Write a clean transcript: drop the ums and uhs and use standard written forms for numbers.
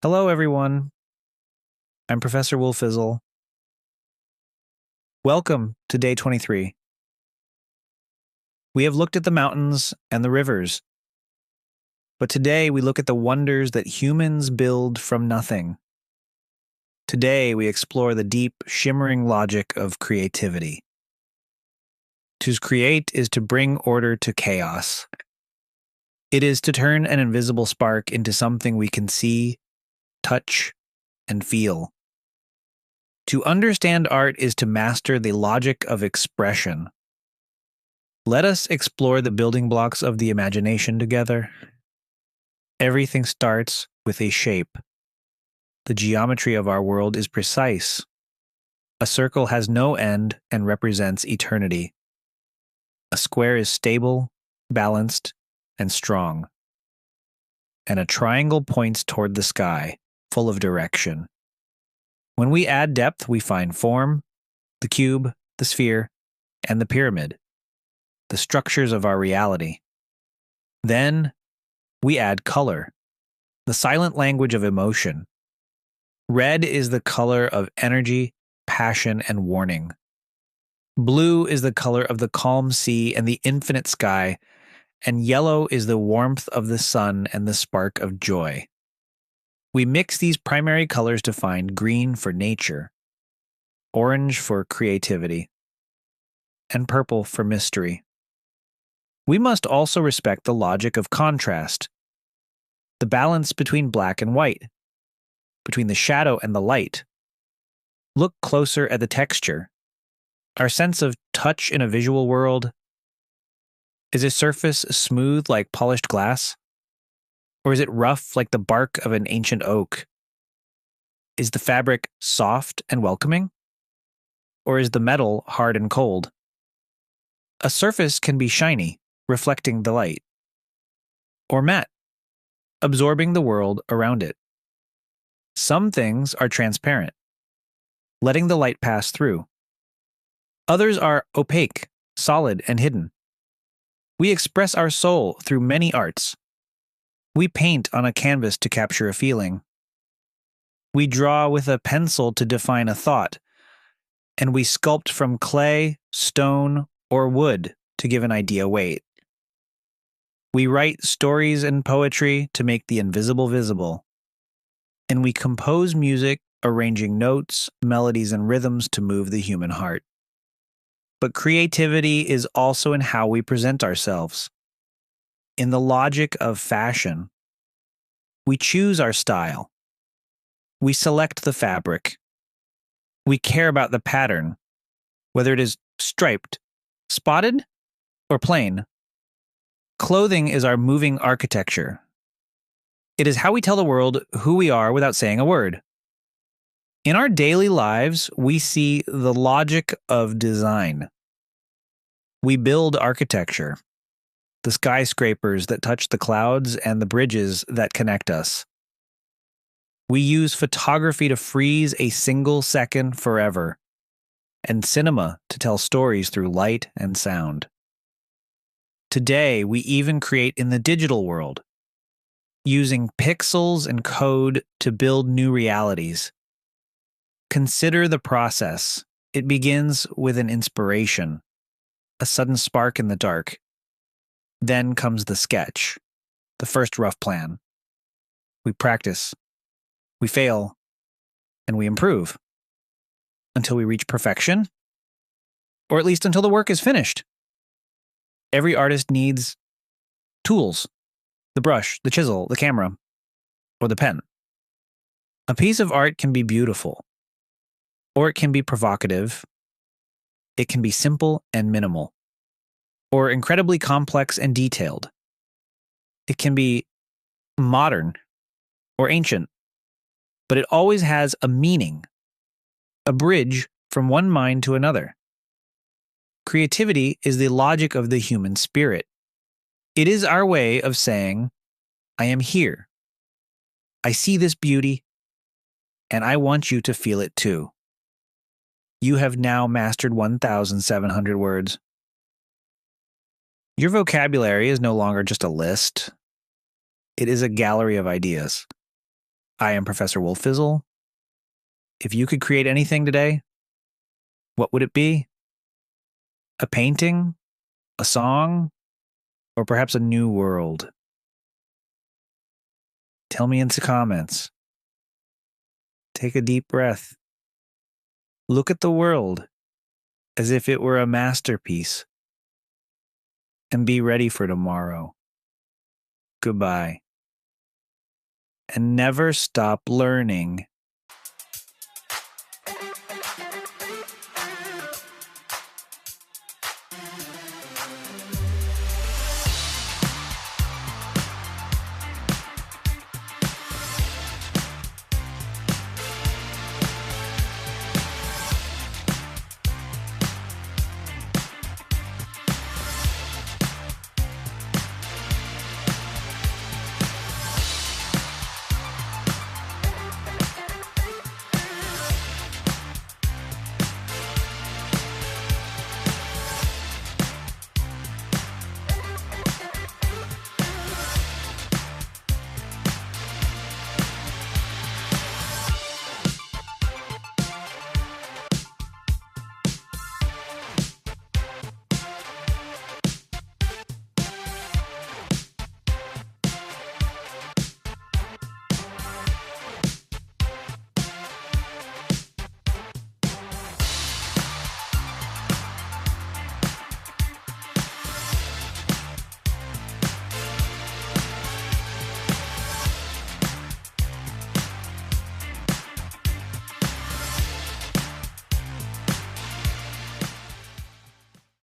Hello, everyone. I'm Professor Wolfizzle. Welcome to day 23. We have looked at the mountains and the rivers, but today we look at the wonders that humans build from nothing. Today we explore the deep, shimmering logic of creativity. To create is to bring order to chaos. It is to turn an invisible spark into something we can see, touch, and feel. To understand art is to master the logic of expression. Let us explore the building blocks of the imagination together. Everything starts with a shape. The geometry of our world is precise. A circle has no end and represents eternity. A square is stable, balanced, and strong. And a triangle points toward the sky, full of direction. When we add depth, we find form, the cube, the sphere, and the pyramid, the structures of our reality. Then we add color, the silent language of emotion. Red is the color of energy, passion, and warning. Blue is the color of the calm sea and the infinite sky, and yellow is the warmth of the sun and the spark of joy. We mix these primary colors to find green for nature, orange for creativity, and purple for mystery. We must also respect the logic of contrast, the balance between black and white, between the shadow and the light. Look closer at the texture. Our sense of touch in a visual world. Is a surface smooth like polished glass? Or is it rough like the bark of an ancient oak? Is the fabric soft and welcoming? Or is the metal hard and cold? A surface can be shiny, reflecting the light, or matte, absorbing the world around it. Some things are transparent, letting the light pass through. Others are opaque, solid, and hidden. We express our soul through many arts. We paint on a canvas to capture a feeling. We draw with a pencil to define a thought, and we sculpt from clay, stone, or wood to give an idea weight. We write stories and poetry to make the invisible visible, and we compose music, arranging notes, melodies, and rhythms to move the human heart. But creativity is also in how we present ourselves. In the logic of fashion, we choose our style. We select the fabric. We care about the pattern, whether it is striped, spotted, or plain. Clothing is our moving architecture. It is how we tell the world who we are without saying a word. In our daily lives, we see the logic of design. We build architecture, the skyscrapers that touch the clouds and the bridges that connect us. We use photography to freeze a single second forever, and cinema to tell stories through light and sound. Today, we even create in the digital world, using pixels and code to build new realities. Consider the process. It begins with an inspiration, a sudden spark in the dark. Then comes the sketch, the first rough plan. We practice, we fail, and we improve until we reach perfection, or at least until the work is finished. Every artist needs tools, the brush, the chisel, the camera, or the pen. A piece of art can be beautiful, or it can be provocative. It can be simple and minimal, or incredibly complex and detailed. It can be modern or ancient, but it always has a meaning, a bridge from one mind to another. Creativity is the logic of the human spirit. It is our way of saying, I am here. I see this beauty, and I want you to feel it too. You have now mastered 1,700 words. Your vocabulary is no longer just a list. It is a gallery of ideas. I am Professor Wolfizzle. If you could create anything today, what would it be? A painting? A song? Or perhaps a new world? Tell me in the comments. Take a deep breath. Look at the world as if it were a masterpiece. And be ready for tomorrow. Goodbye. And never stop learning.